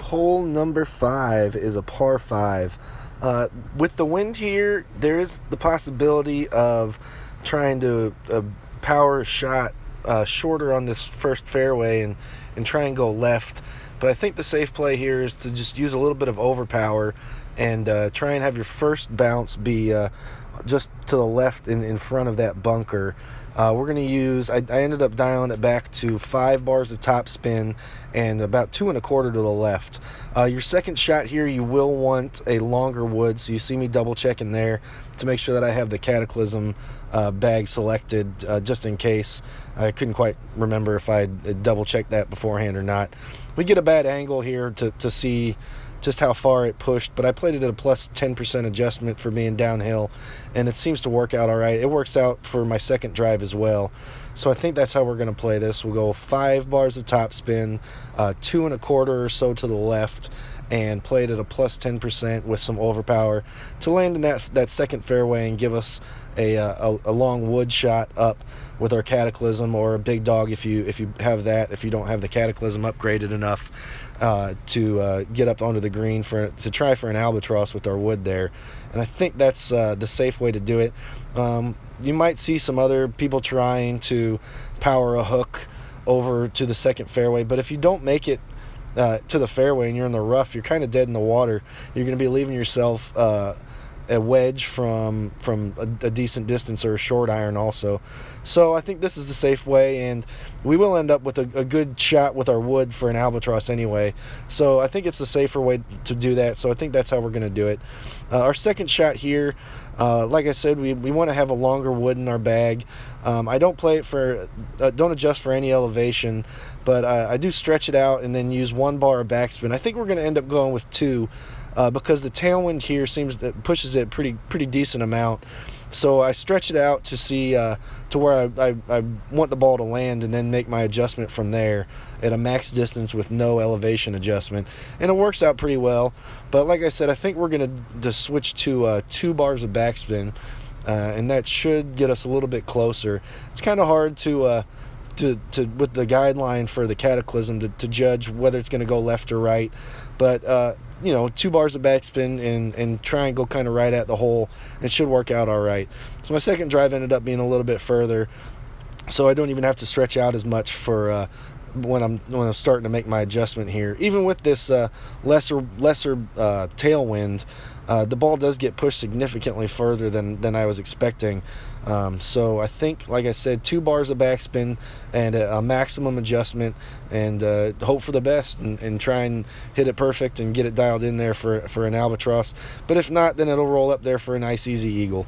Hole number 5 is a par 5. With the wind here, there is the possibility of trying to power a shot shorter on this first fairway and try and go left. But I think the safe play here is to just use a little bit of overpower and try and have your first bounce be just to the left in front of that bunker. We're going to use, I ended up dialing it back to 5 bars of top spin and about 2 1/4 to the left. Your second shot here, you will want a longer wood, so you see me double checking there to make sure that I have the Cataclysm bag selected just in case. I couldn't quite remember if I double checked that beforehand or not. We get a bad angle here to see just how far it pushed, but I played it at a plus 10% adjustment for being downhill, and it seems to work out all right. It works out for my second drive as well. So I think that's how we're going to play this. We'll go 5 bars of top spin, 2 1/4 or so to the left, and play it at a plus 10% with some overpower to land in that second fairway and give us a long wood shot up with our Cataclysm, or a big dog if you have that, if you don't have the Cataclysm upgraded enough to get up onto the green to try for an albatross with our wood there. And I think that's the safe way to do it. You might see some other people trying to power a hook over to the second fairway, but if you don't make it to the fairway and you're in the rough, you're kind of dead in the water. You're going to be leaving yourself a wedge from a decent distance, or a short iron also. So I think this is the safe way, and we will end up with a good shot with our wood for an albatross anyway. So I think it's the safer way to do that. So I think that's how we're going to do it. Our second shot here, like I said, we want to have a longer wood in our bag. I don't play it don't adjust for any elevation, but I do stretch it out and then use 1 bar of backspin. I think we're going to end up going with 2. Because the tailwind here pushes it pretty decent amount. So I stretch it out to see to where I want the ball to land, and then make my adjustment from there at a max distance with no elevation adjustment. And it works out pretty well. But like I said, I think we're going to switch to 2 bars of backspin, and that should get us a little bit closer. It's kind of hard to with the guideline for the Cataclysm to judge whether it's going to go left or right, but 2 bars of backspin and try and go kind of right at the hole, it should work out all right. So my second drive ended up being a little bit further, so I don't even have to stretch out as much for when I'm starting to make my adjustment here. Even with this lesser tailwind, the ball does get pushed significantly further than I was expecting. So I think, like I said, 2 bars of backspin and a maximum adjustment, and hope for the best and try and hit it perfect and get it dialed in there for an albatross. But if not, then it'll roll up there for a nice easy eagle.